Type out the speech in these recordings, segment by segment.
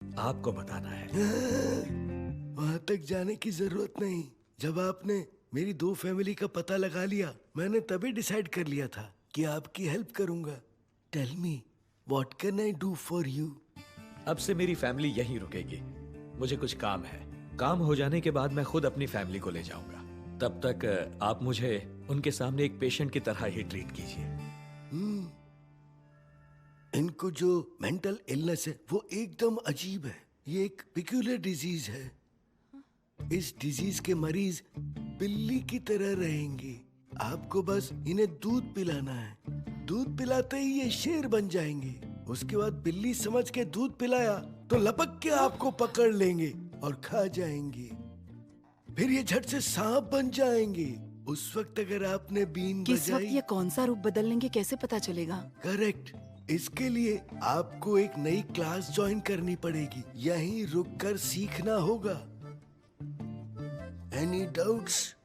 आपको बताना है। वहां तक जाने की जरूरत नहीं। जब आपने मेरी दो फैमिली का पता लगा लिया, मैंने तभी डिसाइड कर लिया था कि आपकी हेल्प करूंगा। Tell me, what can I do for you? अब से मेरी फैमिली यहीं रुकेगी। मुझे कुछ काम है। काम हो जाने के बाद मैं खुद अपनी फैमिली को ले जाऊंगा। तब तक आप मुझे उनके सामने एक पेशेंट की तरह ही ट्रीट कीजिए। इनको जो मेंटल इलनेस है वो एकदम अजीब है। ये एक पिक्यूलियर डिजीज है। इस डिजीज के मरीज बिल्ली की तरह रहेंगे। आपको बस इन्हें दूध पिलाना है। दूध पिलाते ही ये शेर बन जाएंगे। उसके बाद बिल्ली समझ के दूध पिलाया तो लपक के आपको पकड़ लेंगे और खा जाएंगे। फिर ये झट से सांप बन जाएंगे। उस वक्त अगर आपने बीन किस वक्त बजाई। ये कौन सा रूप बदल लेंगे कैसे पता चलेगा? करेक्ट। इसके लिए आपको एक नई क्लास ज्वाइन करनी पड़ेगी। यहीं रुककर सीखना होगा। Any doubts?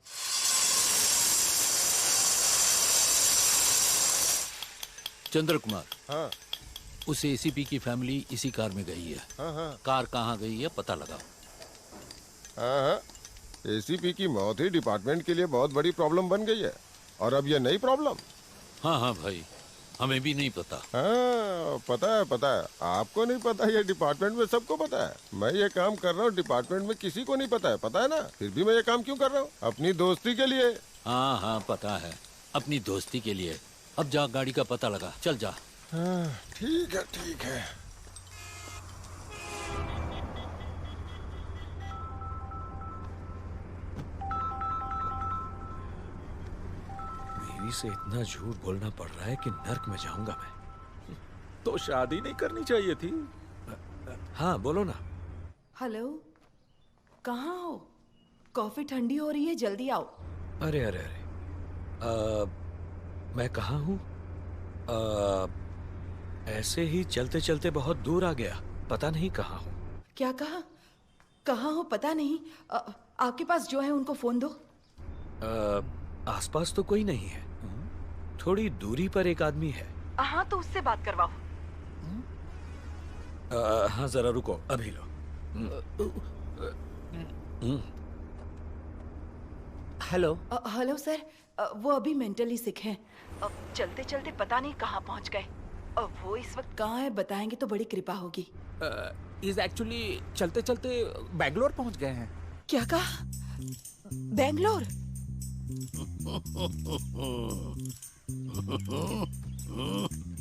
चंद्र कुमार, हाँ उस एसीपी की फैमिली इसी कार में गई है। हाँ कार कहाँ गई है पता लगाओ। हाँ। एसीपी की मौत ही डिपार्टमेंट के लिए बहुत बड़ी प्रॉब्लम बन गई है। और अब ये नई प्रॉब्लम। हाँ हाँ भाई, हमें भी नहीं पता। हाँ पता है। आपको नहीं पता, ये डिपार्टमेंट में सबको पता है। मैं ये काम कर रहा हूँ, डिपार्टमेंट में किसी को नहीं पता है ना। फिर भी मैं ये काम क्यों कर रहा हूँ? अपनी दोस्ती के लिए। हाँ हाँ पता है, अपनी दोस्ती के लिए। अब जा, गाड़ी का पता लगा, चल जा। हाँ, ठीक है। बीवी से इतना झूठ बोलना पड़ रहा है कि नर्क में जाऊंगा मैं। तो शादी नहीं करनी चाहिए थी। हाँ बोलो ना। हेलो, कहाँ हो? कॉफी ठंडी हो रही है, जल्दी आओ। अरे मैं कहाँ हूँ? ऐसे ही चलते चलते बहुत दूर आ गया, पता नहीं कहाँ हूँ। क्या कहा? कहाँ हो पता नहीं। आपके पास जो है उनको फोन दो। आसपास तो कोई नहीं है। थोड़ी दूरी पर एक आदमी है। हाँ तो उससे बात करवाओ। हाँ जरा रुको, अभी लो। हेलो। हेलो सर, वो अभी मेंटली सिक हैं। चलते चलते पता नहीं कहाँ पहुँच गए। वो इस वक्त कहाँ है बताएंगे तो बड़ी कृपा होगी। इज एक्चुअली चलते चलते बैंगलोर पहुंच गए हैं। क्या कहा? बैंगलोर?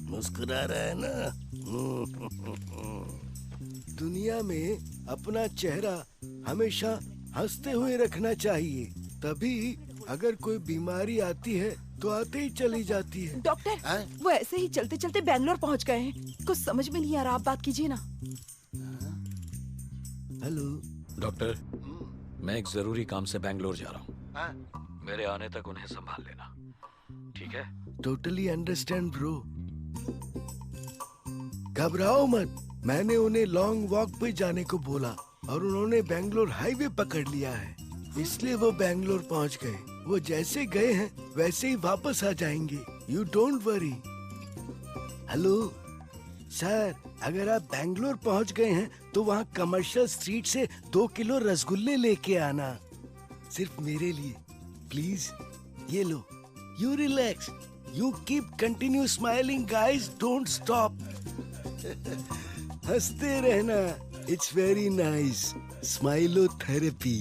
मुस्कुरा रहा है ना? दुनिया में अपना चेहरा हमेशा हंसते हुए रखना चाहिए। तभी अगर कोई बीमारी आती है तो आते ही चली जाती है। डॉक्टर, वो ऐसे ही चलते चलते बैंगलोर पहुंच गए हैं। कुछ समझ में नहीं आ रहा, आप बात कीजिए ना। हेलो डॉक्टर, मैं एक जरूरी काम से बैंगलोर जा रहा हूँ। मेरे आने तक उन्हें संभाल लेना, ठीक है? Totally understand bro. घबराओ मत। मैंने उन्हें लॉन्ग वॉक पे जाने को बोला और उन्होंने बैंगलोर हाईवे पकड़ लिया है, इसलिए वो बैंगलोर पहुंच गए। वो जैसे गए हैं वैसे ही वापस आ जाएंगे। You don't worry. Hello sir, अगर आप बैंगलोर पहुंच गए हैं तो वहाँ कमर्शियल स्ट्रीट से 2 किलो रसगुल्ले लेके आना, सिर्फ मेरे लिए प्लीज। ये लो, you relax, you keep continue smiling guys, don't stop. हंसते रहना, इट्स वेरी नाइस। स्माइलोथेरेपी।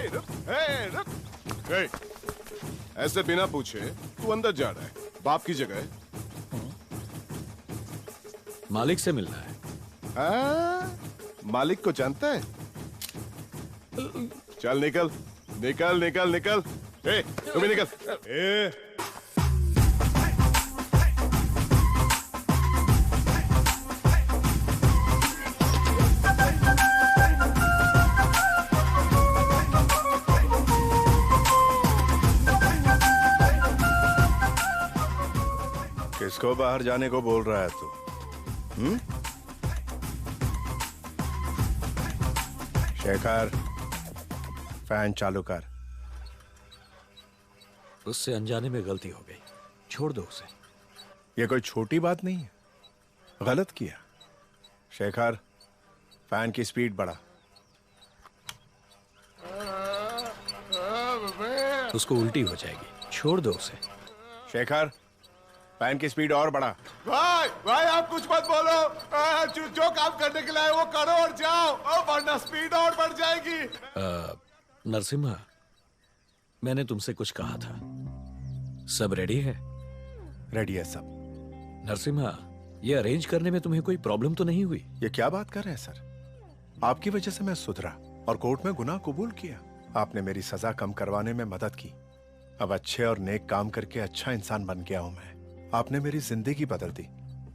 रुक। ऐसे बिना पूछे तू अंदर जा रहा है, बाप की जगह। मालिक से मिलना है। मालिक को जानता है? चल निकल निकल निकल निकल। तू भी निकल। किसको बाहर जाने को बोल रहा है तू? शेखर, फैन चालू कर। उससे अनजाने में गलती हो गई, छोड़ दो उसे। ये कोई छोटी बात नहीं है। गलत किया। शेखर, फैन की स्पीड बढ़ा। उसको उल्टी हो जाएगी, छोड़ दो उसे। शेखर, फैन की स्पीड और बढ़ा। भाई भाई आप कुछ मत बोलो। जो काम करने के लिए आए वो करो और जाओ, वरना स्पीड और बढ़ जाएगी। नरसिम्हा, मैंने तुमसे कुछ कहा था, सब रेडी है? रेडी है सब। नरसिम्हा, ये अरेंज करने में तुम्हें कोई प्रॉब्लम तो नहीं हुई? ये क्या बात कर रहे हैं सर? आपकी वजह से मैं सुधरा और कोर्ट में गुनाह कबूल किया। आपने मेरी सजा कम करवाने में मदद की। अब अच्छे और नेक काम करके अच्छा इंसान बन गया हूं मैं। आपने मेरी जिंदगी बदल दी,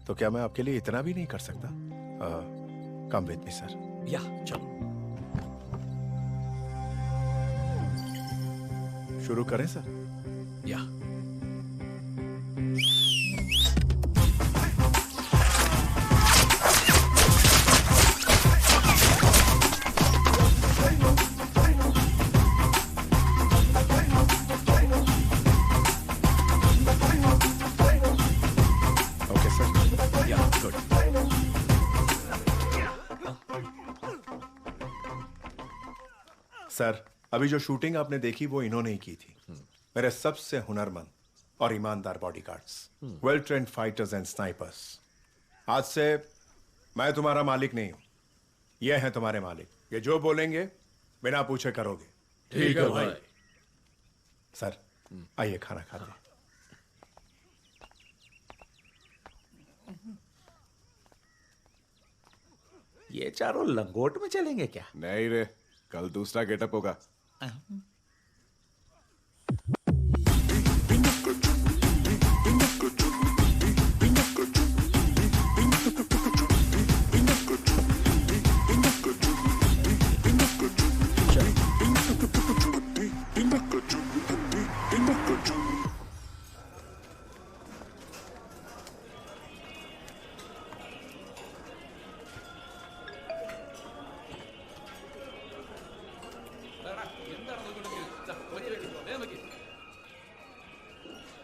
तो क्या मैं आपके लिए इतना भी नहीं कर सकता? Come with me sir. या चलो शुरू करें सर? या सर, अभी जो शूटिंग आपने देखी वो इन्होंने ही की थी। मेरे सबसे हुनरमंद और ईमानदार bodyguards, well trained fighters and snipers. आज से मैं तुम्हारा मालिक नहीं हूं, ये हैं तुम्हारे मालिक। ये जो बोलेंगे बिना पूछे करोगे। ठीक है भाई। सर, आइए खाना खाते हैं। ये चारों लंगोट में चलेंगे क्या? नहीं रे, कल दूसरा गेटअप होगा।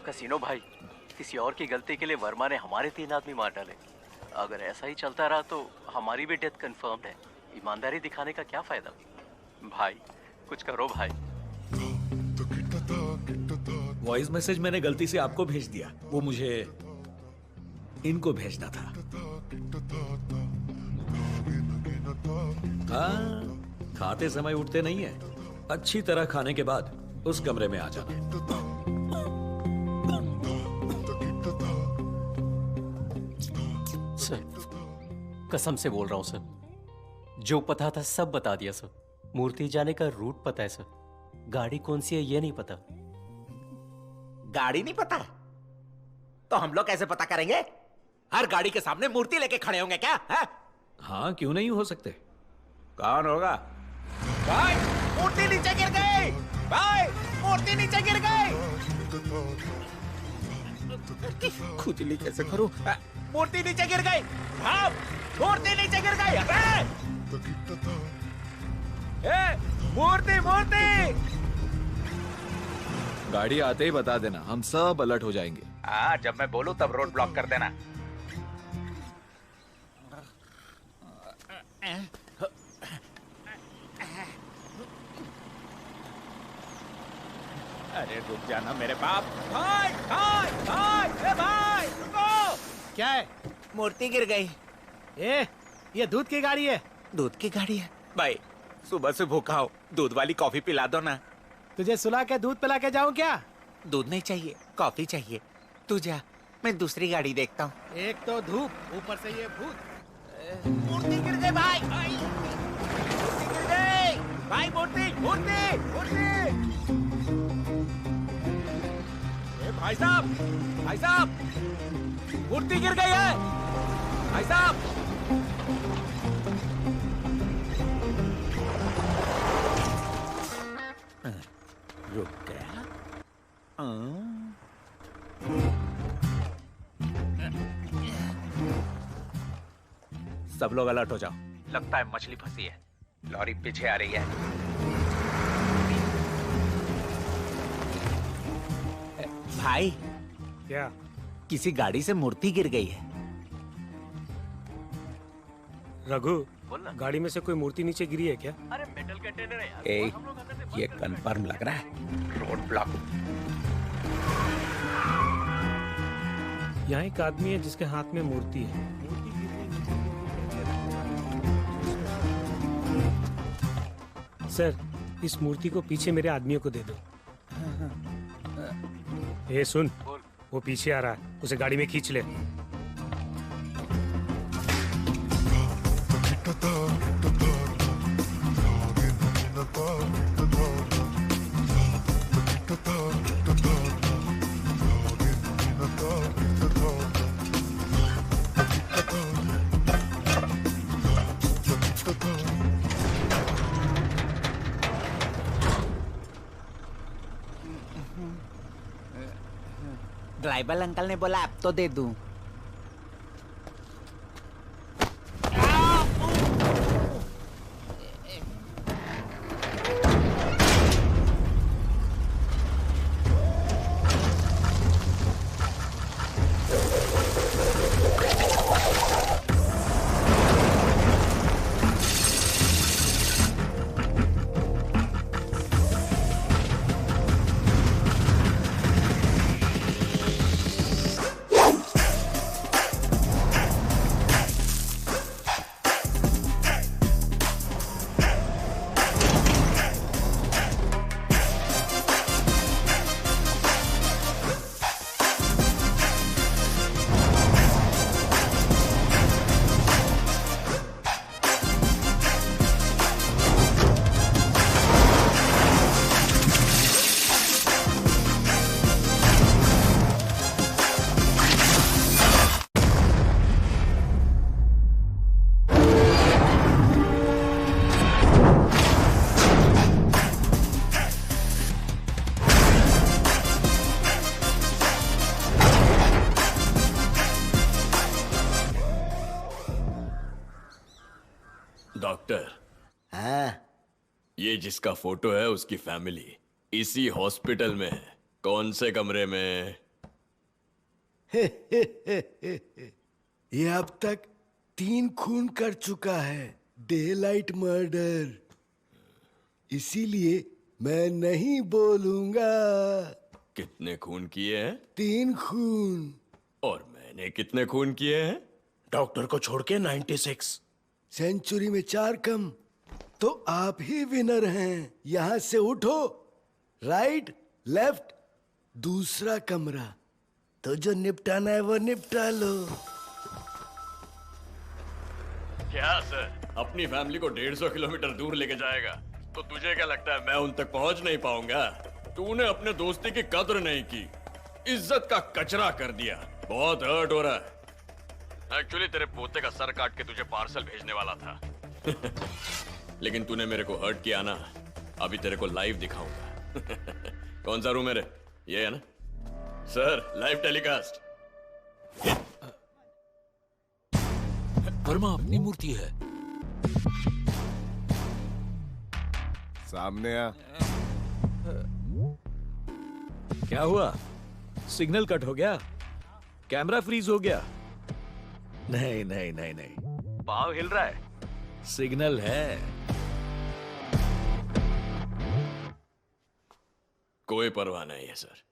कसीनो भाई, किसी और की गलती के लिए वर्मा ने हमारे 3 आदमी मार डाले। अगर ऐसा ही चलता रहा तो हमारी भी डेथ कंफर्म्ड है। ईमानदारी दिखाने का क्या फायदा? भाई कुछ करो भाई। वॉइस मैसेज मैंने गलती से आपको भेज दिया, वो मुझे इनको भेजना था। हाँ, खाते समय उठते नहीं है, अच्छी तरह खाने के बाद उस कमरे में आ जाना। सर, कसम से बोल रहा हूं सर, जो पता था सब बता दिया सर। मूर्ति जाने का रूट पता है सर, गाड़ी कौन सी है ये नहीं पता। गाड़ी नहीं पता तो हम लोग कैसे पता करेंगे? हर गाड़ी के सामने मूर्ति लेके खड़े होंगे क्या? है? हाँ, क्यों नहीं हो सकते। कौन होगा? भाई मूर्ति नीचे गिर गई। भाई मूर्ति नीचे गिर गई। खुजली कैसे करूं? मूर्ति नीचे गिर गई। हाँ, मूर्ति नीचे गिर गई। मूर्ति मूर्ति। गाड़ी आते ही बता देना, हम सब अलर्ट हो जाएंगे। हाँ, जब मैं बोलूं तब रोड ब्लॉक कर देना। अरे रुक जाना मेरे बाप। भाई भाई भाई, ए भाई रुको। क्या है? मूर्ति गिर गई। ये दूध की गाड़ी है। दूध की गाड़ी है? भाई सुबह से भूखा हो, दूध वाली कॉफी पिला दो ना। तुझे सुला के दूध पिला के जाऊं क्या? दूध नहीं चाहिए, कॉफी चाहिए। तू जा, मैं दूसरी गाड़ी देखता हूँ। एक तो धूप, ऊपर से ये भूत। मूर्ति गिर गई भाई। मूर्ति गिर गई भाई। मूर्ति मूर्ति मूर्ति। भाई साहब, भाई साहब, मूर्ति गिर गई है भाई साहब। रुक गया। सब लोग अलर्ट हो जाओ। लगता है मछली फंसी है। लॉरी पीछे आ रही है। भाई क्या? किसी गाड़ी से मूर्ति गिर गई है। रघु, गाड़ी में से कोई मूर्ति नीचे गिरी है क्या? अरे मेटल कंटेनर है यार। ए, ये कंफर्म लग रहा है। Road block. यहाँ एक आदमी है जिसके हाथ में मूर्ति है। सर, इस मूर्ति को पीछे मेरे आदमियों को दे दो। ए सुन, वो पीछे आ रहा है, उसे गाड़ी में खींच ले। ड्राइवर अंकल ने बोला अब तो दे दूं। डॉक्टर, ये जिसका फोटो है उसकी फैमिली इसी हॉस्पिटल में है। कौन से कमरे में? ये अब तक 3 खून कर चुका है, डे लाइट मर्डर। इसीलिए मैं नहीं बोलूंगा। कितने खून किए हैं? 3 खून। और मैंने कितने खून किए हैं? डॉक्टर को छोड़ के 96। सेंचुरी में 4 कम, तो आप ही विनर हैं। यहां से उठो, राइट लेफ्ट, दूसरा कमरा। तो जो निपटाना है वो निपटा लो। क्या सर, अपनी फैमिली को 150 किलोमीटर दूर लेके जाएगा तो तुझे क्या लगता है मैं उन तक पहुंच नहीं पाऊंगा? तूने अपने दोस्ती की कद्र नहीं की, इज्जत का कचरा कर दिया। बहुत हर्ट हो रहा है। एक्चुअली तेरे पोते का सर काट के तुझे पार्सल भेजने वाला था लेकिन तूने मेरे को हर्ट किया ना। अभी तेरे को लाइव दिखाऊंगा कौन सा रूम है रे? ये है ना सर, लाइव टेलीकास्ट। वर्मा अपनी मूर्ति है। सामने आ। क्या हुआ? सिग्नल कट हो गया? कैमरा फ्रीज हो गया? नहीं नहीं नहीं नहीं, पाव हिल रहा है, सिग्नल है। कोई परवाह नहीं है सर,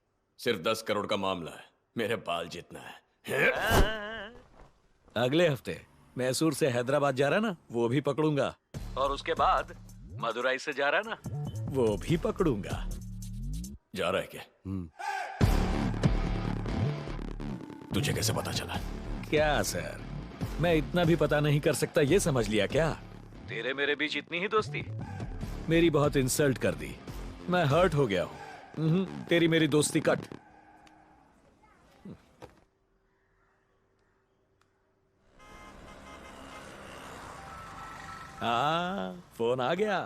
सिर्फ 10 करोड़ का मामला है, मेरे बाल जितना है। अगले हफ्ते मैसूर से हैदराबाद जा रहा ना, वो भी पकड़ूंगा। और उसके बाद मदुराई से जा रहा ना, वो भी पकड़ूंगा। जा रहा है क्या? तुझे कैसे पता चला? क्या सर, मैं इतना भी पता नहीं कर सकता ये समझ लिया क्या? तेरे मेरे बीच इतनी ही दोस्ती? मेरी बहुत इंसल्ट कर दी, मैं हर्ट हो गया हूं। तेरी मेरी दोस्ती कट। फोन आ गया।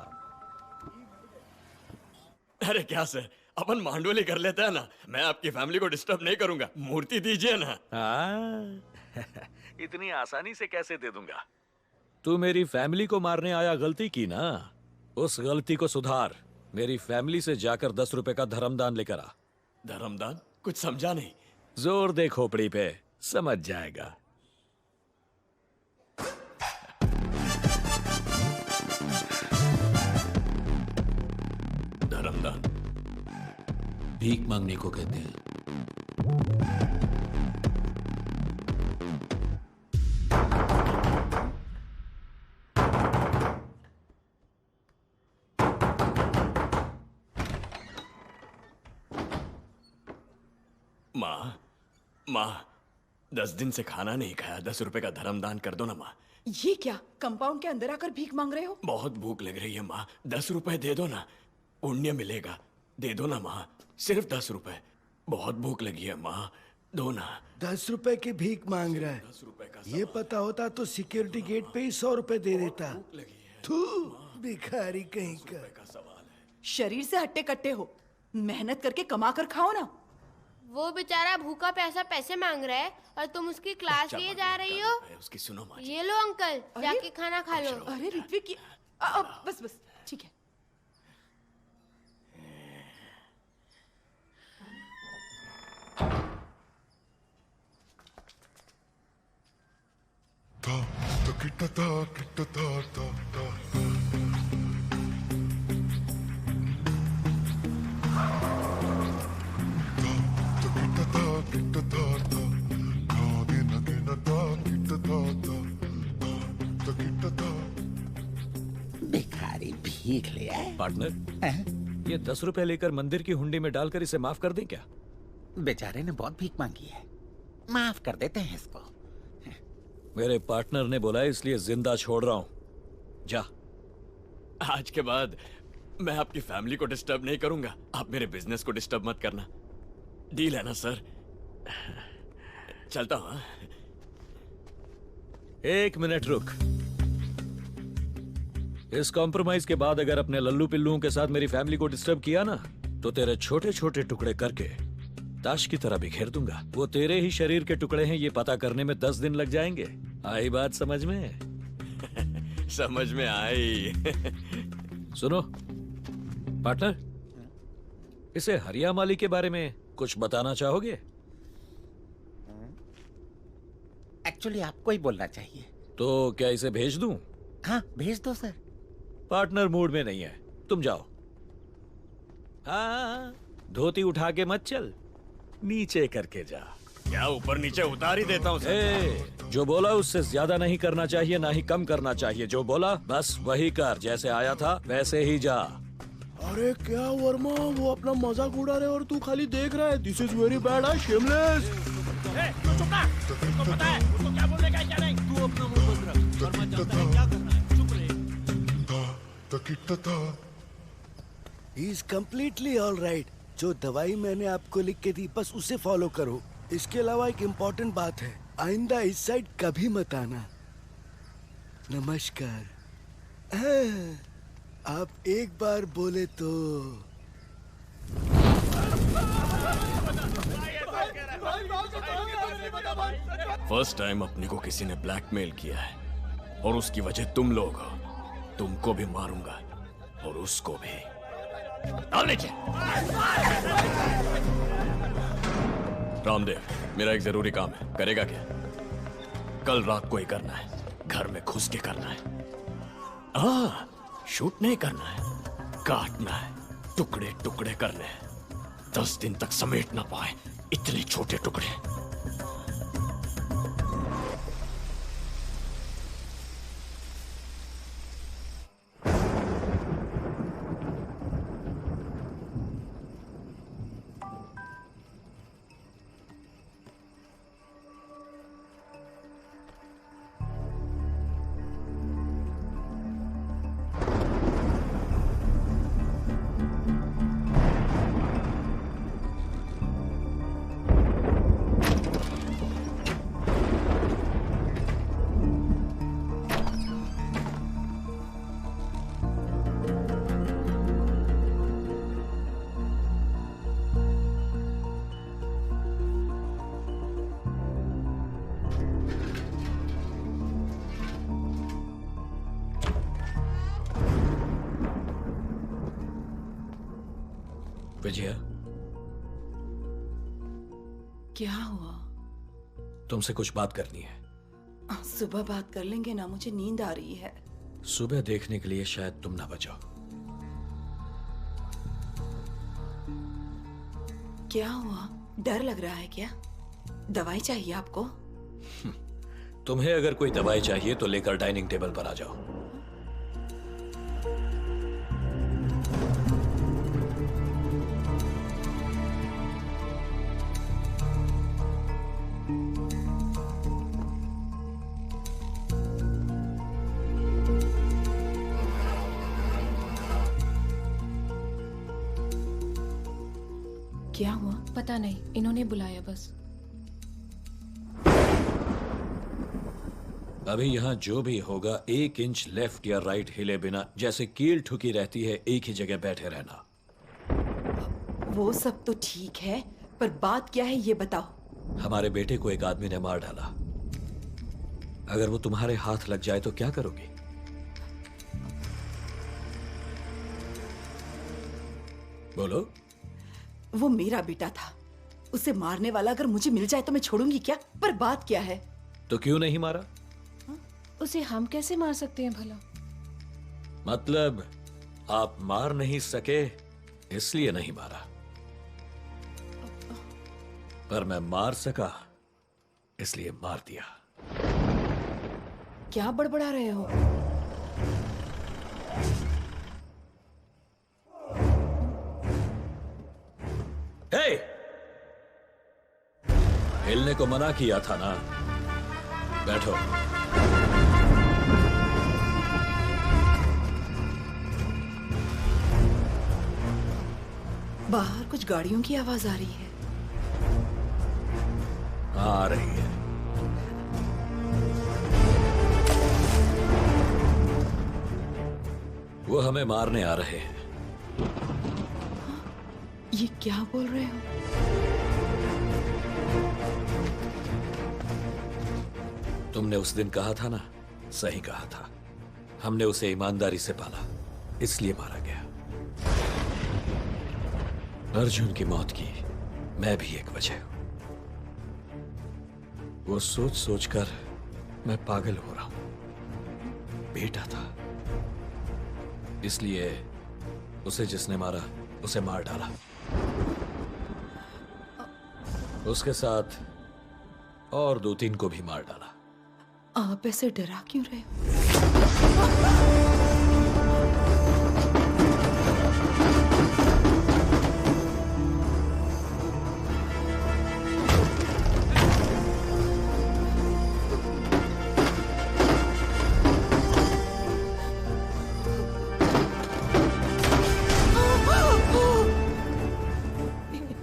अरे क्या सर, अपन मांडोली कर लेते हैं ना, मैं आपकी फैमिली को डिस्टर्ब नहीं करूंगा। मूर्ति दीजिए ना। इतनी आसानी से कैसे दे दूंगा? तू मेरी फैमिली को मारने आया, गलती की ना, उस गलती को सुधार। मेरी फैमिली से जाकर 10 रुपए का धर्मदान लेकर आ। धर्मदान? कुछ समझा नहीं। जोर दे खोपड़ी पे, समझ जाएगा। धर्मदान भीख मांगने को कहते हैं। माँ 10 दिन से खाना नहीं खाया, 10 रुपए का धर्मदान कर दो ना माँ। ये क्या, कंपाउंड के अंदर आकर भीख मांग रहे हो? बहुत भूख लग रही है माँ, 10 रुपए दे दो ना, पुण्य मिलेगा। दे दो ना माँ, सिर्फ 10 रुपए। बहुत भूख लगी है माँ, दो ना। 10 रुपए की भीख मांग रहा है। 10 रुपए का ये पता होता तो सिक्योरिटी गेट पे ही 100 रुपए दे देता। तू भिखारी कहीं का। सवाल है। शरीर से हट्टे कट्टे हो, मेहनत करके कमा कर खाओ ना। वो बेचारा भूखा प्यासा पैसे मांग रहा है और तुम उसकी क्लास लिए जा रही हो। उसकी सुनो माँ। ये लो अंकल, जाके खाना खा लो। अरे ऋत्विक, बस बस ठीक है। भिखारी भीख ले आए। पार्टनर, ये 10 रुपए लेकर मंदिर की हुंडी में डालकर इसे माफ कर दें क्या? बेचारे ने बहुत भीख मांगी है, माफ कर देते हैं इसको। मेरे पार्टनर ने बोला इसलिए जिंदा छोड़ रहा हूं। जा। आज के बाद मैं आपकी फैमिली को डिस्टर्ब नहीं करूंगा। आप मेरे बिजनेस को डिस्टर्ब मत करना। डील है ना सर? चलता हूं। 1 मिनट रुक। इस कॉम्प्रोमाइज के बाद अगर अपने लल्लू पिल्लुओं के साथ मेरी फैमिली को डिस्टर्ब किया ना, तो तेरे छोटे छोटे टुकड़े करके ताश की तरह बिखेर दूंगा। वो तेरे ही शरीर के टुकड़े हैं, ये पता करने में 10 दिन लग जाएंगे। आई बात समझ में? समझ में आई। सुनो पार्टनर, इसे हरिया माली के बारे में कुछ बताना चाहोगे? एक्चुअली आपको ही बोलना चाहिए। तो क्या इसे भेज दूं? हाँ भेज दो सर। पार्टनर मूड में नहीं है, तुम जाओ। हाँ, धोती उठा के मत चल, नीचे करके जा। क्या ऊपर नीचे उतार ही देता हूँ। जो बोला उससे ज्यादा नहीं करना चाहिए, ना ही कम करना चाहिए। जो बोला बस वही कर, जैसे आया था वैसे ही जा। अरे क्या वर्मा, वो अपना मजाक उड़ा रहे और तू खाली देख रहा है। This is very bad, shameless. तू चुप ना, तुझको पता है उसको क्या बोलने का क्या नहीं। तू अपना मुंह बंद रख, वर्मा जानता है क्या करना है। चुप रहे। He is completely all right. जो दवाई मैंने आपको लिख के दी बस उसे फॉलो करो। इसके अलावा एक इम्पोर्टेंट बात है, आइंदा इस साइड कभी मत आना। नमस्कार। आप एक बार बोले तो। फर्स्ट टाइम अपने को किसी ने ब्लैकमेल किया है और उसकी वजह तुम लोग हो। तुमको भी मारूंगा और उसको भी। आओ नीचे। रामदेव, मेरा एक जरूरी काम है, करेगा क्या? कल रात को ही करना है, घर में घुस के करना है। शूट नहीं करना है, काटना है, टुकड़े टुकड़े करने हैं। 10 दिन तक समेट ना पाए इतने छोटे टुकड़े। विजया, क्या हुआ? तुमसे कुछ बात करनी है। सुबह बात कर लेंगे ना, मुझे नींद आ रही है। सुबह देखने के लिए शायद तुम ना बचो। क्या हुआ? डर लग रहा है क्या? दवाई चाहिए आपको? तुम्हें अगर कोई दवाई चाहिए तो लेकर डाइनिंग टेबल पर आ जाओ। क्या हुआ? पता नहीं, इन्होंने बुलाया बस। अभी यहाँ जो भी होगा 1 इंच लेफ्ट या राइट हिले बिना, जैसे कील ठुकी रहती है, एक ही जगह बैठे रहना। वो सब तो ठीक है, पर बात क्या है ये बताओ। हमारे बेटे को एक आदमी ने मार डाला। अगर वो तुम्हारे हाथ लग जाए तो क्या करोगी? बोलो। वो मेरा बेटा था, उसे मारने वाला अगर मुझे मिल जाए तो मैं छोड़ूंगी क्या? पर बात क्या है? तो क्यों नहीं मारा? उसे हम कैसे मार सकते हैं भला? मतलब आप मार नहीं सके इसलिए नहीं मारा, पर मैं मार सका इसलिए मार दिया। क्या बड़बड़ा रहे हो? हे! हिलने को मना किया था ना। बैठो। बाहर कुछ गाड़ियों की आवाज आ रही है। आ रही है। वो हमें मारने आ रहे हैं। ये क्या बोल रहे हो? तुमने उस दिन कहा था ना, सही कहा था। हमने उसे ईमानदारी से पाला, इसलिए मारा गया। अर्जुन की मौत की मैं भी एक वजह हूं। वो सोच सोचकर मैं पागल हो रहा हूं। बेटा था, इसलिए उसे जिसने मारा उसे मार डाला। उसके साथ और 2-3 को भी मार डाला। आप ऐसे डरा क्यों रहे हो?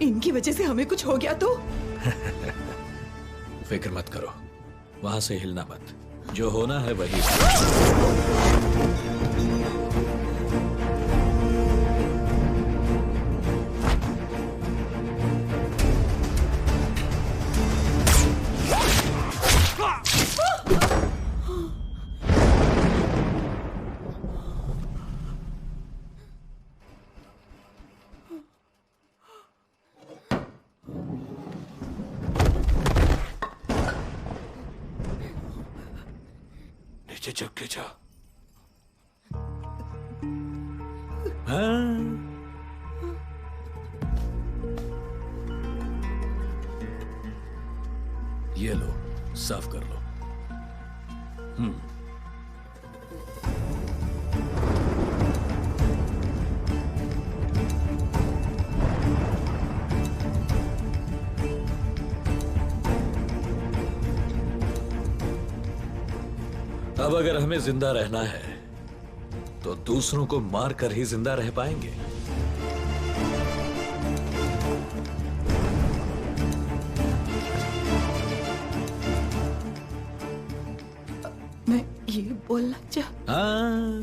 इनकी वजह से हमें कुछ हो गया तो? फिक्र मत करो, वहां से हिलना मत। जो होना है वही। झुक के जा। हाँ? ये लो, साफ कर लो। अब अगर हमें जिंदा रहना है तो दूसरों को मारकर ही जिंदा रह पाएंगे। मैं ये बोलना हाँ,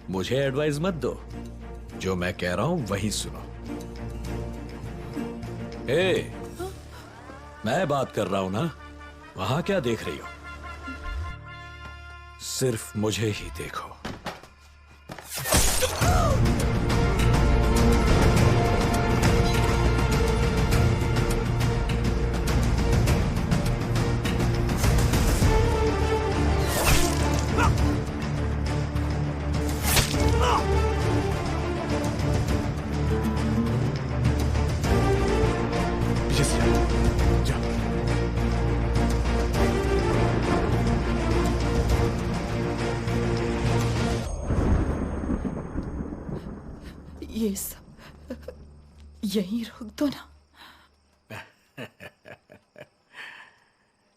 मुझे एडवाइस मत दो, जो मैं कह रहा हूं वही सुनो। मैं बात कर रहा हूं ना, वहां क्या देख रही हो? सिर्फ मुझे ही देखो। यहीं रोक दो ना।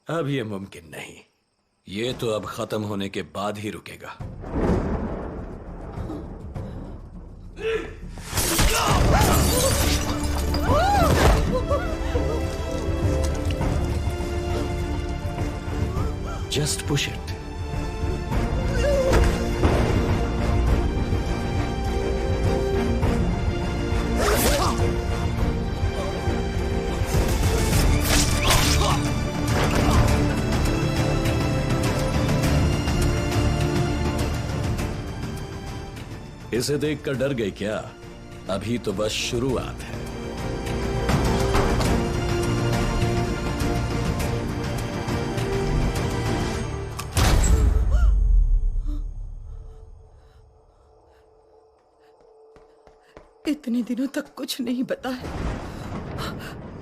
अब ये मुमकिन नहीं। ये तो अब खत्म होने के बाद ही रुकेगा। Just push it. इसे देखकर डर गई क्या? अभी तो बस शुरुआत है। इतने दिनों तक कुछ नहीं बताया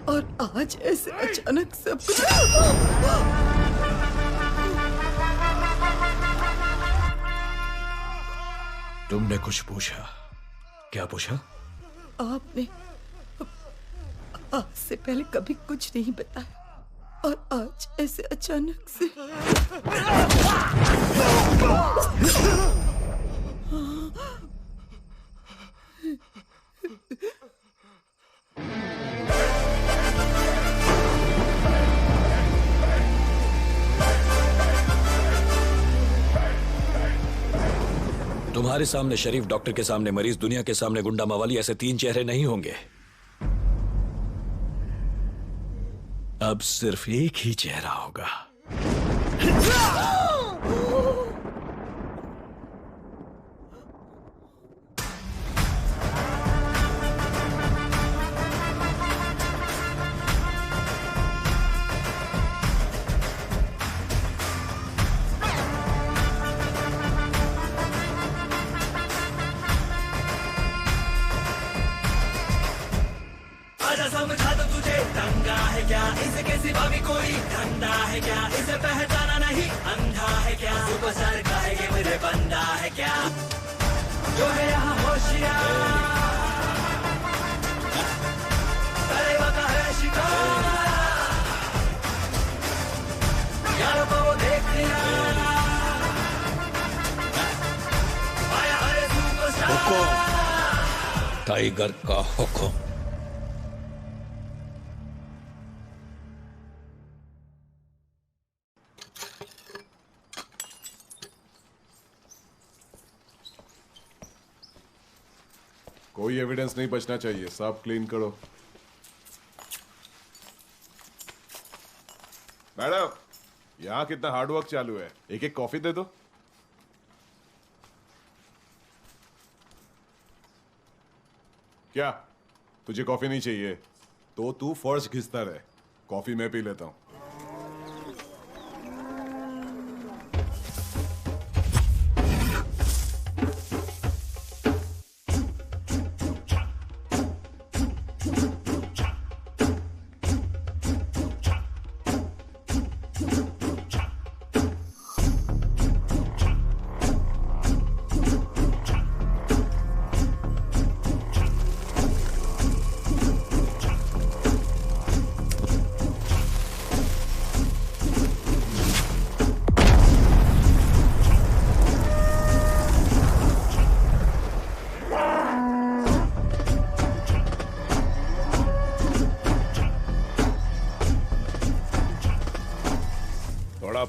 और आज ऐसे अचानक सब कुछ। तुमने कुछ पूछा? क्या पूछा? आपने आज से पहले कभी कुछ नहीं बताया और आज ऐसे अचानक से। तुम्हारे सामने शरीफ डॉक्टर के सामने मरीज, दुनिया के सामने गुंडा मवाली, ऐसे 3 चेहरे नहीं होंगे। अब सिर्फ एक ही चेहरा होगा। समझा दो तुझे, दंगा है क्या इसके सिवा भी कोई धंधा है क्या, इसे पहचाना नहीं अंधा है क्या, सुपरस्टार का है ये मेरे बंदा है क्या, जो है यहाँ होशियार करेगा का है शिकार, यारों को वो देख लिया आया है सुपरस्टार। टाइगर का हुक्म। कोई एविडेंस नहीं बचना चाहिए, सब क्लीन करो। मैडम, यहाँ कितना हार्ड वर्क चालू है, एक एक कॉफी दे दो। क्या तुझे कॉफी नहीं चाहिए? तो तू फर्श घिसता रहे, कॉफी मैं पी लेता हूँ।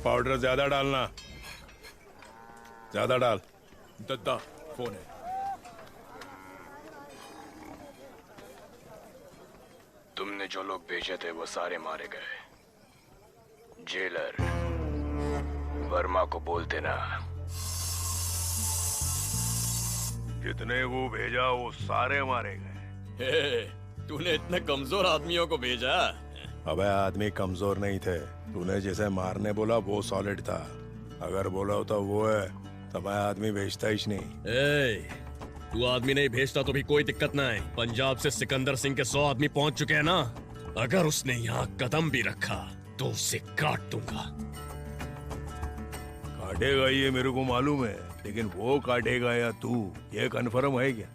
पाउडर ज्यादा डालना, ज्यादा डाल। दद्दा फोन है। तुमने जो लोग भेजे थे वो सारे मारे गए। जेलर वर्मा को बोल देना। जितने वो भेजा वो सारे मारे गए। तूने इतने कमजोर आदमियों को भेजा? अबे आदमी कमजोर नहीं थे, तूने जैसे मारने बोला वो सॉलिड था। अगर बोला होता वो है तो मैं आदमी भेजता ही नहीं। तू आदमी नहीं भेजता तो भी कोई दिक्कत ना है। पंजाब से सिकंदर सिंह के 100 आदमी पहुंच चुके हैं ना। अगर उसने यहाँ कदम भी रखा तो उसे काट दूंगा। काटेगा ये मेरे को मालूम है, लेकिन वो काटेगा या तू, ये कन्फर्म है क्या?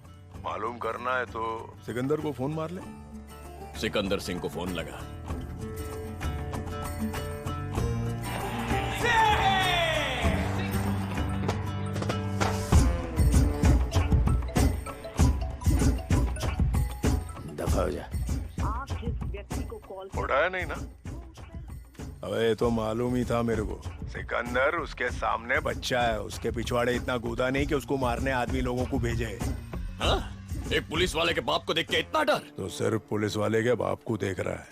मालूम करना है तो सिकंदर को फोन मार ले। सिकंदर सिंह को फोन लगा। दफा हो जा। उठाया नहीं ना? अबे ये तो मालूम ही था मेरे को। सिकंदर उसके सामने बच्चा है, उसके पिछवाड़े इतना कूदा नहीं कि उसको मारने आदमी लोगों को भेजे। हाँ? एक पुलिस वाले के बाप को देख के इतना डर? तो सिर्फ पुलिस वाले के बाप को देख रहा है।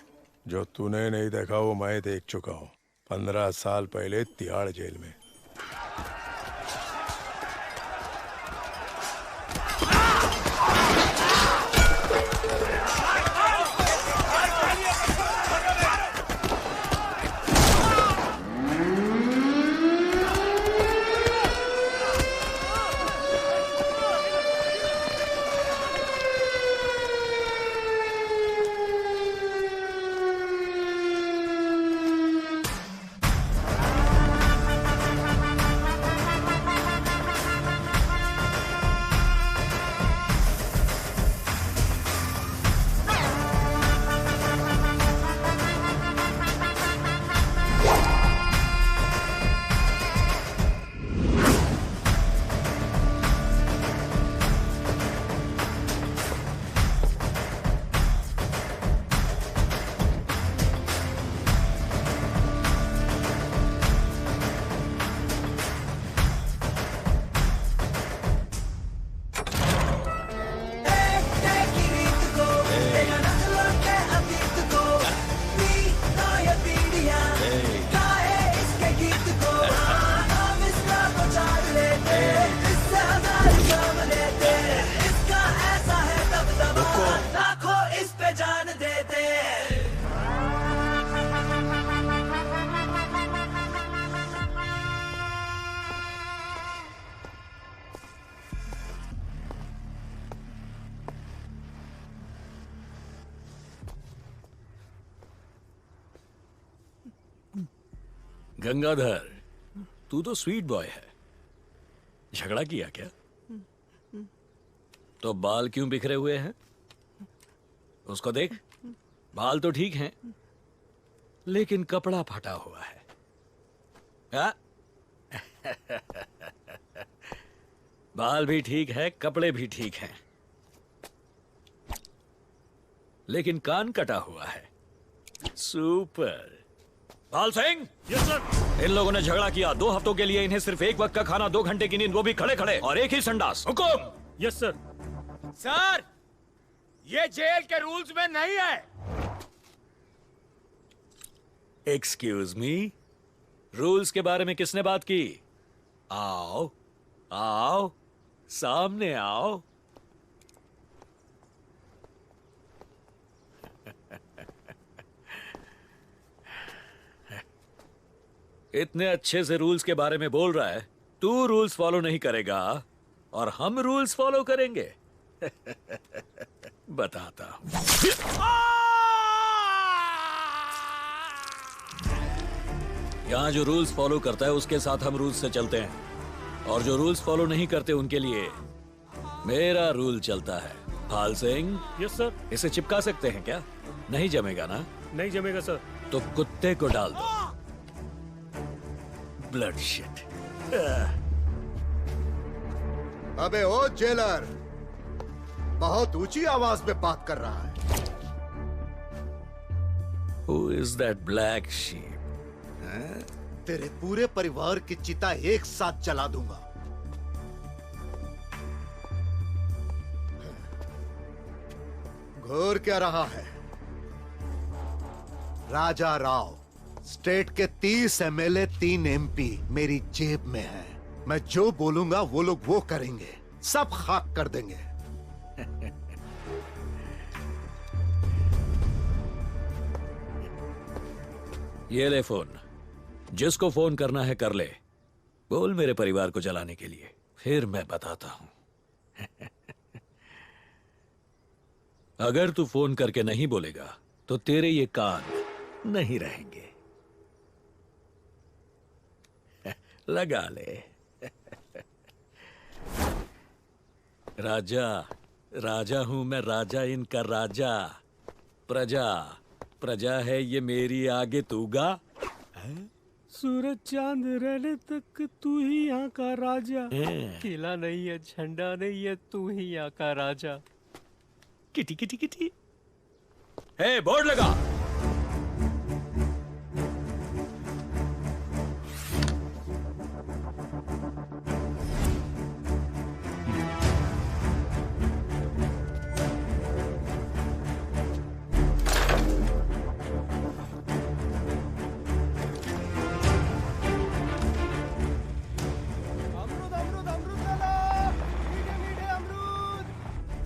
जो तूने नहीं देखा वो मैं देख चुका हूँ। 15 साल पहले तिहाड़ जेल में। गंगाधर, तू तो स्वीट बॉय है। झगड़ा किया क्या? तो बाल क्यों बिखरे हुए हैं? उसको देख, बाल तो ठीक हैं, लेकिन कपड़ा फटा हुआ है। हाँ? बाल भी ठीक है, कपड़े भी ठीक हैं, लेकिन कान कटा हुआ है। Super. Pal Singh. Yes sir. इन लोगों ने झगड़ा किया। 2 हफ्तों के लिए इन्हें सिर्फ एक वक्त का खाना, 2 घंटे की नींद, वो भी खड़े खड़े, और एक ही संडास। हुकुम। Yes sir. सर, ये जेल के रूल्स में नहीं है। एक्सक्यूज मी, रूल्स के बारे में किसने बात की? आओ आओ, सामने आओ। इतने अच्छे से रूल्स के बारे में बोल रहा है, तू रूल्स फॉलो नहीं करेगा और हम रूल्स फॉलो करेंगे। बताता हूं। यहां जो रूल्स फॉलो करता है उसके साथ हम रूल्स से चलते हैं, और जो रूल्स फॉलो नहीं करते उनके लिए मेरा रूल चलता है। पाल सिंह। Yes sir. इसे चिपका सकते हैं क्या? नहीं जमेगा ना? नहीं जमेगा सर। तो कुत्ते को डाल दो। Blood shit. अबे ओ जेलर, बहुत ऊंची आवाज में बात कर रहा है। Who is that black sheep? तेरे पूरे परिवार की चिता एक साथ जला दूंगा। घोर क्या रहा है? राजा राव, स्टेट के 30 एमएलए, 3 एमपी मेरी जेब में है। मैं जो बोलूंगा वो लोग वो करेंगे, सब खाक कर देंगे। ये ले फोन, जिसको फोन करना है कर ले। बोल मेरे परिवार को जलाने के लिए, फिर मैं बताता हूं। अगर तू फोन करके नहीं बोलेगा तो तेरे ये कान नहीं रहेंगे। लगा ले। राजा राजा हूं मैं, राजा इनका राजा। प्रजा प्रजा है ये मेरी, आगे तू गा। सूरज चांद रहने तक तू ही यहाँ का राजा। किला नहीं है, झंडा नहीं है, तू ही यहाँ का राजा। Kitty kitty kitty. Hey, board लगा।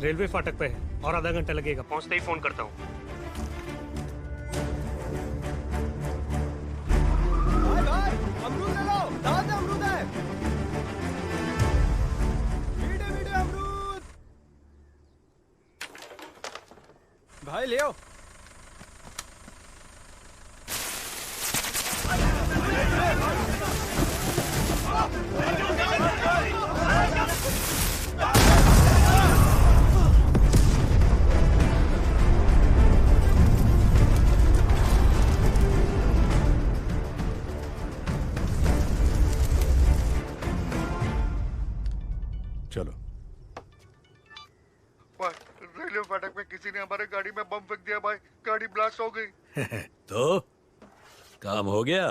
रेलवे फाटक पे है और आधा घंटा लगेगा, पहुंचते ही फोन करता हूँ। भाई अमरूद ले लो, ताजा अमरूद है। मीठे मीठे अमरूद भाई ले आओ। चलो। रेलवे फाटक में किसी ने हमारे गाड़ी में बम फेंक दिया भाई, गाड़ी ब्लास्ट हो गई। तो काम हो गया।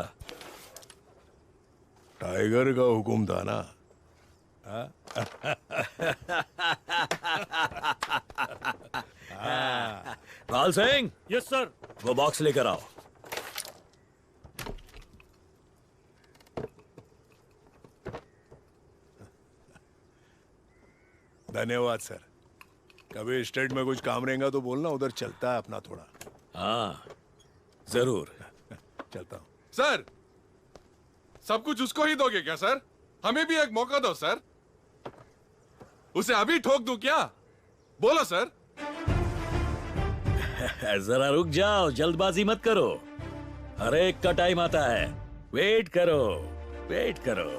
टाइगर का हुक्म था ना। पाल सिंह। Yes sir. वो बॉक्स लेकर आओ। धन्यवाद सर। कभी स्टेट में कुछ काम रहेगा तो बोलना, उधर चलता है अपना थोड़ा। हाँ जरूर। चलता हूँ। सर, सब कुछ उसको ही दोगे क्या सर? हमें भी एक मौका दो सर। उसे अभी ठोक दूं क्या? बोलो सर। जरा रुक जाओ, जल्दबाजी मत करो। हर एक का टाइम आता है। वेट करो, वेट करो।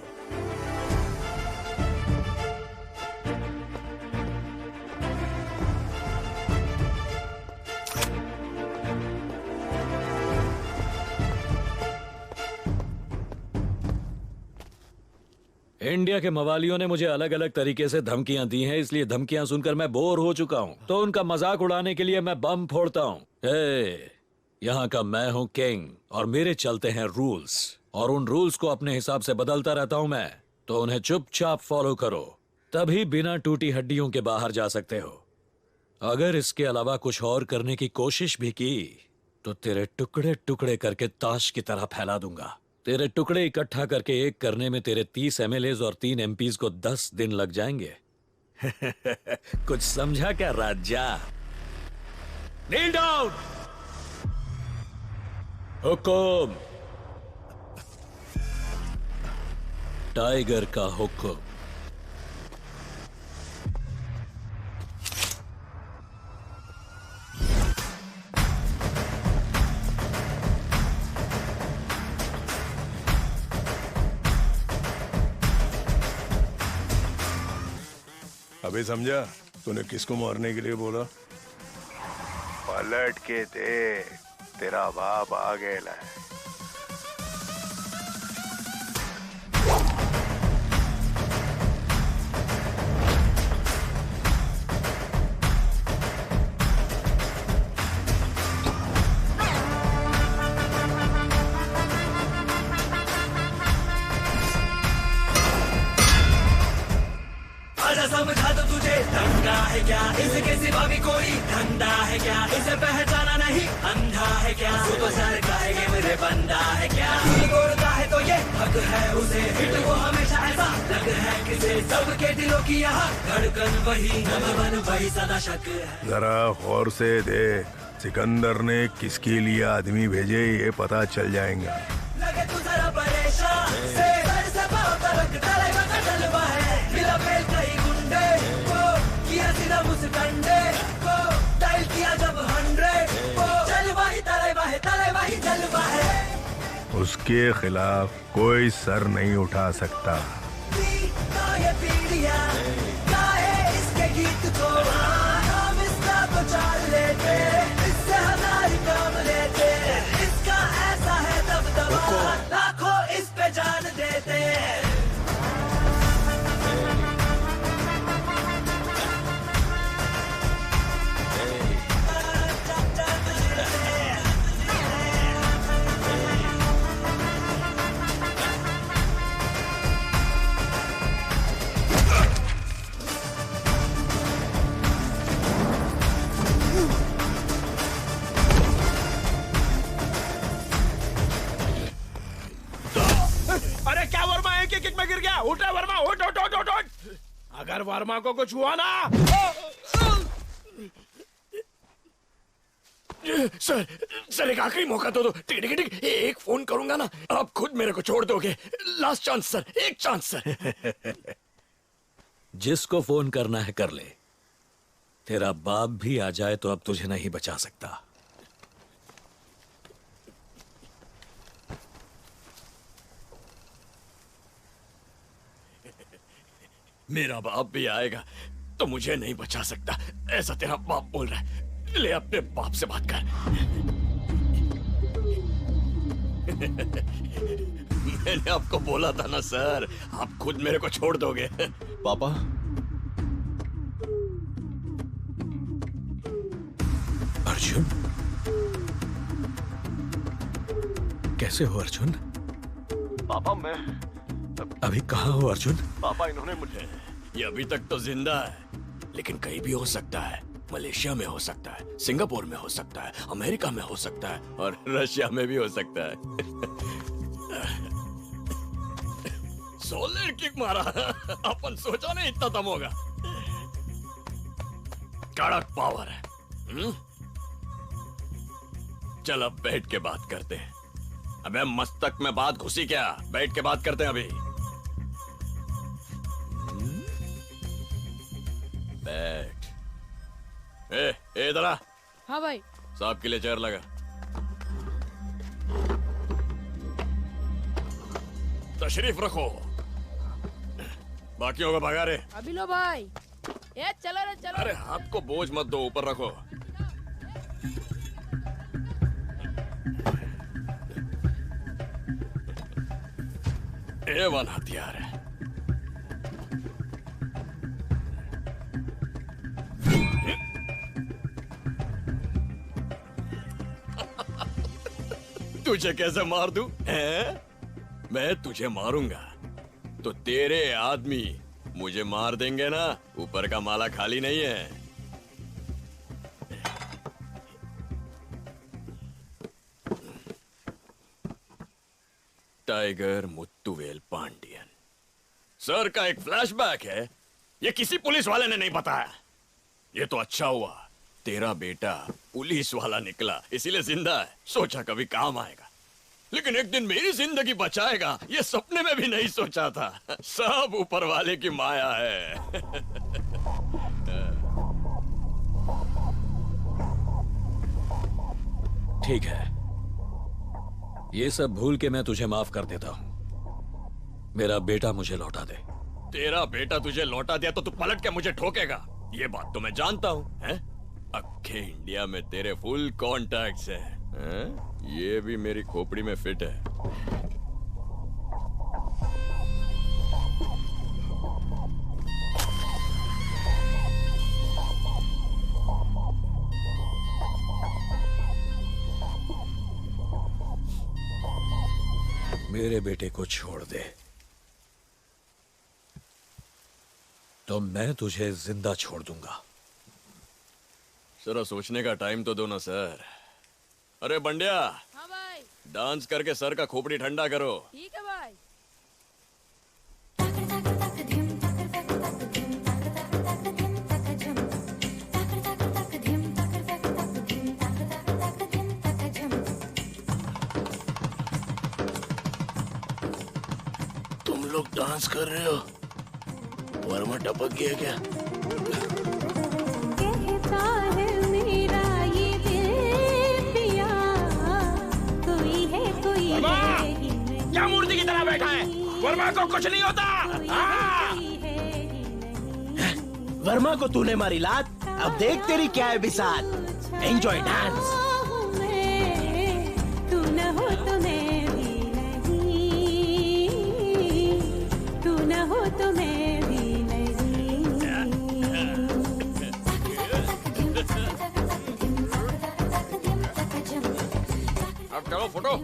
इंडिया के मवालियों ने मुझे अलग अलग तरीके से धमकियां दी हैं, इसलिए धमकियां सुनकर मैं बोर हो चुका हूं। तो उनका मजाक उड़ाने के लिए मैं बम फोड़ता हूं। यहाँ का मैं हूं किंग और मेरे चलते हैं रूल्स, और उन रूल्स को अपने हिसाब से बदलता रहता हूं मैं। तो उन्हें चुपचाप फॉलो करो, तभी बिना टूटी हड्डियों के बाहर जा सकते हो। अगर इसके अलावा कुछ और करने की कोशिश भी की तो तेरे टुकड़े टुकड़े करके ताश की तरह फैला दूंगा। तेरे टुकड़े इकट्ठा करके एक करने में तेरे 30 MLAs और 3 MPs को 10 दिन लग जाएंगे। कुछ समझा क्या राजा? नील डाउन। हुक्म। टाइगर का हुक्म। अभी समझा तूने किसको मारने के लिए बोला? पलट के दे, तेरा बाप आ गया है। समझा दो तुझे, दंगा है क्या इसके सिवा भी कोई धंधा है क्या, इसे पहचाना नहीं अंधा है क्या, सुपरस्टार का है ये मेरे बंदा है क्या, तोड़ता है तो ये हक है उसे, हिट वो हमेशा ऐसा लग है किसे, सबके दिलों की यहाँ धड़कन वही, नंबर 1 वही सदा शक है। जरा गौर से दे, सिकंदर ने किसके लिए आदमी भेजे ये पता चल जाएगा। लगे तू जरा परेशान से, सर से पाँव तक डालेगा का जलवा है, मिला फेल कई गुंडे को, किया सीधा मुस्कंडे को, डायल किया जब 100 को, जलवा ही तलवा ही जलवा है। उसके खिलाफ कोई सर नहीं उठा सकता। ये पीढ़ियाँ गाए इसके गीत को। तेरे, इससे हजार काम लेते, इसका ऐसा है दबदबा, लाखों इस पे जान देते। अरे क्या वर्मा एक एक में गिर गया? उठे वर्मा, उठ उठ उठ उठ उठ। अगर वर्मा को कुछ हुआ ना। सर एक आखिरी मौका दो। टिक एक फोन करूंगा ना, आप खुद मेरे को छोड़ दोगे। लास्ट चांस सर, एक चांस सर। जिसको फोन करना है कर ले। तेरा बाप भी आ जाए तो अब तुझे नहीं बचा सकता। मेरा बाप भी आएगा तो मुझे नहीं बचा सकता, ऐसा तेरा बाप बोल रहा है। ले अपने बाप से बात कर। मैंने आपको बोला था ना सर, आप खुद मेरे को छोड़ दोगे। पापा अर्जुन, कैसे हो अर्जुन? पापा मैं अभी कहाँ हो अर्जुन? पापा इन्होंने मुझे, ये अभी तक तो जिंदा है लेकिन कहीं भी हो सकता है। मलेशिया में हो सकता है, सिंगापुर में हो सकता है, अमेरिका में हो सकता है और रशिया में भी हो सकता है। सोलर किक मारा। अपन सोचा नहीं इतना दम होगा। कड़क पावर है। चल अब बैठ के बात करते हैं। अबे मस्तक में बात घुसी क्या? बैठ के बात करते हैं अभी। बैठ। इधर आ। हाँ भाई। साहब के लिए चेयर लगा। तशरीफ रखो। बाकियों को भगा रे। अभी लो भाई। ये चलो रे चलो। अरे हाथ को बोझ मत दो, ऊपर रखो। A1 हथियार है। तुझे कैसे मार दूं? मैं तुझे मारूंगा तो तेरे आदमी मुझे मार देंगे ना। ऊपर का माला खाली नहीं है। टाइगर मुत्तुवेल पांडियन। सर का एक फ्लैशबैक है, ये किसी पुलिस वाले ने नहीं बताया। ये तो अच्छा हुआ तेरा बेटा पुलिस वाला निकला, इसीलिए जिंदा है। सोचा कभी काम आएगा, लेकिन एक दिन मेरी जिंदगी बचाएगा ये सपने में भी नहीं सोचा था। सब ऊपर वाले की माया है। ठीक है, ये सब भूल के मैं तुझे माफ कर देता हूं। मेरा बेटा मुझे लौटा दे। तेरा बेटा तुझे लौटा दिया तो तू पलट के मुझे ठोकेगा, ये बात तो मैं जानता हूं। हैं? अक्खे इंडिया में तेरे फुल कॉन्टैक्ट्स हैं। ये भी मेरी खोपड़ी में फिट है। मेरे बेटे को छोड़ दे तो मैं तुझे जिंदा छोड़ दूंगा। जरा सोचने का टाइम तो दो ना सर। अरे बंडिया। हाँ भाई। डांस करके सर का खोपड़ी ठंडा करो। ठीक है भाई। तुम लोग डांस कर रहे हो? वर्मा टपक गया क्या? कहता है मेरा ये दिल पिया, कोई है कोई है। क्या मूर्ति की तरह बैठा है? वर्मा को कुछ नहीं होता। वर्मा को तूने मारी लात, अब देख तेरी क्या है बिसात। Enjoy dance. तू न हो तो मैं भी नहीं, तू न हो तो मैं भी नहीं। अब चलो फोटो।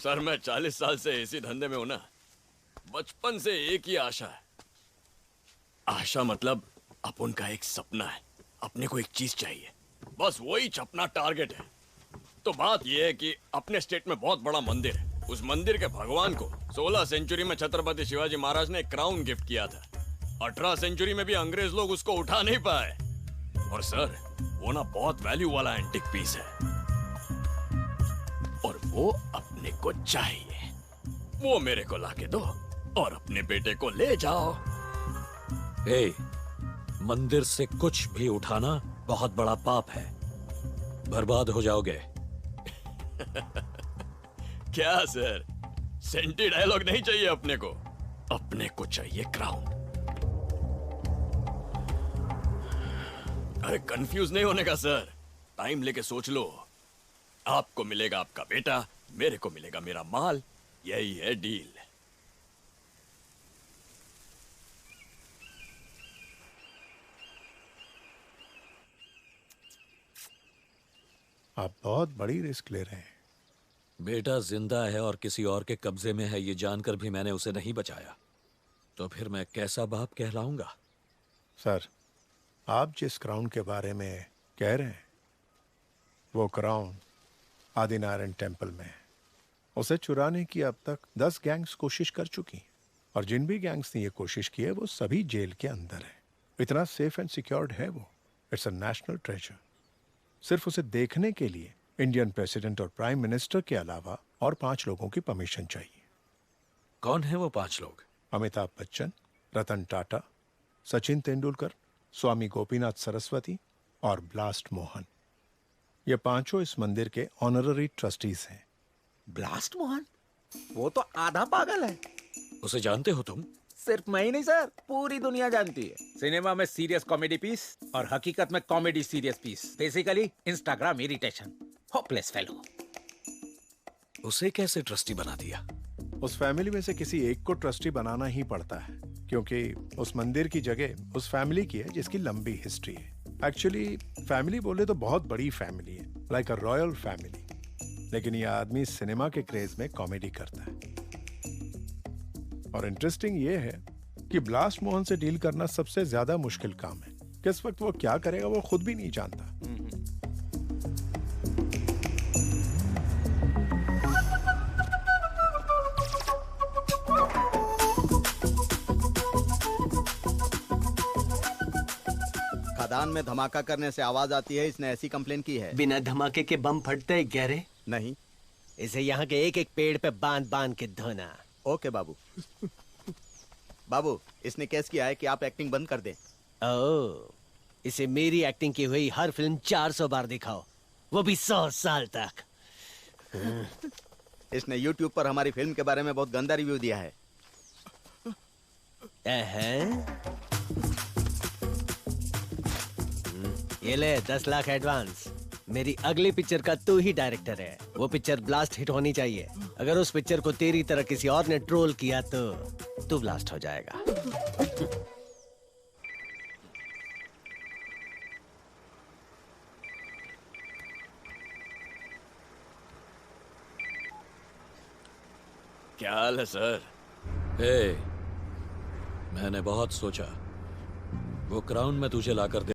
सर मैं 40 साल से इसी धंधे में हूं ना। बचपन से एक ही आशा है। आशा मतलब अपन का एक सपना है। अपने को एक चीज चाहिए, बस वही अपना टारगेट है। तो बात यह है कि अपने स्टेट में बहुत बड़ा मंदिर है। उस मंदिर के भगवान को 16 सेंचुरी में छत्रपति शिवाजी महाराज ने क्राउन गिफ्ट किया था। 18 सेंचुरी में भी अंग्रेज लोग उसको उठा नहीं पाए। और सर वो ना बहुत वैल्यू वाला एंटिक पीस है और वो अपने को चाहिए। वो मेरे को लाके दो और अपने बेटे को ले जाओ। ए, मंदिर से कुछ भी उठाना बहुत बड़ा पाप है, बर्बाद हो जाओगे। क्या सर, सेंटी डायलॉग नहीं चाहिए अपने को चाहिए क्राउन। अरे कंफ्यूज नहीं होने का सर, टाइम लेके सोच लो। आपको मिलेगा आपका बेटा, मेरे को मिलेगा मेरा माल, यही है डील। आप बहुत बड़ी रिस्क ले रहे हैं। बेटा जिंदा है और किसी और के कब्जे में है, ये जानकर भी मैंने उसे नहीं बचाया, तो फिर मैं कैसा बाप कहलाऊंगा? सर, आप जिस क्राउन के बारे में कह रहे हैं वो क्राउन आदिनारायण टेम्पल में है। उसे चुराने की अब तक 10 गैंग्स कोशिश कर चुकी, और जिन भी गैंग्स ने ये कोशिश की है वो सभी जेल के अंदर है। इतना सेफ एंड सिक्योर्ड है वो। It's a national treasure. सिर्फ उसे देखने के लिए इंडियन प्रेसिडेंट और प्राइम मिनिस्टर के अलावा और 5 लोगों की परमिशन चाहिए। कौन है वो 5 लोग? अमिताभ बच्चन, रतन टाटा, सचिन तेंदुलकर, स्वामी गोपीनाथ सरस्वती और ब्लास्ट मोहन। ये 5 इस मंदिर के ऑनररी ट्रस्टीज हैं। ब्लास्ट मोहन? वो तो आधा पागल है। उसे जानते हो तुम? सिर्फ मैं ही नहीं सर, पूरी दुनिया जानती है। सिनेमा में सीरियस कॉमेडी पीस और हकीकत में comedy serious piece. Basically Instagram irritation. Hopeless fellow. उसे कैसे ट्रस्टी बना दिया? उस फैमिली में से किसी एक को ट्रस्टी बनाना ही पड़ता है, क्योंकि उस मंदिर की जगह उस फैमिली की है जिसकी लंबी हिस्ट्री है। एक्चुअली फैमिली बोले तो बहुत बड़ी फैमिली है, लाइक अ रॉयल फैमिली। लेकिन ये आदमी सिनेमा के क्रेज में कॉमेडी करता है। और इंटरेस्टिंग ये है कि ब्लास्ट मोहन से डील करना सबसे ज्यादा मुश्किल काम है। किस वक्त वो क्या करेगा वो खुद भी नहीं जानता। खदान में धमाका करने से आवाज आती है, इसने ऐसी कंप्लेन की है। बिना धमाके के बम फटते गहरे? नहीं। इसे यहाँ के एक एक पेड़ पे बांध बांध के धोना। ओके बाबू। बाबू, इसने केस किया है कि आप एक्टिंग बंद कर दें। ओह, इसे मेरी एक्टिंग की हुई हर फिल्म 400 बार दिखाओ, वो भी 100 साल तक। इसने YouTube पर हमारी फिल्म के बारे में बहुत गंदा रिव्यू दिया है। ये ले 10 लाख एडवांस। मेरी अगली पिक्चर का तू ही डायरेक्टर है। वो पिक्चर ब्लास्ट हिट होनी चाहिए। अगर उस पिक्चर को तेरी तरह किसी और ने ट्रोल किया तो तू ब्लास्ट हो जाएगा। क्या हाल है सर? मैंने बहुत सोचा, वो क्राउन में तुझे लाकर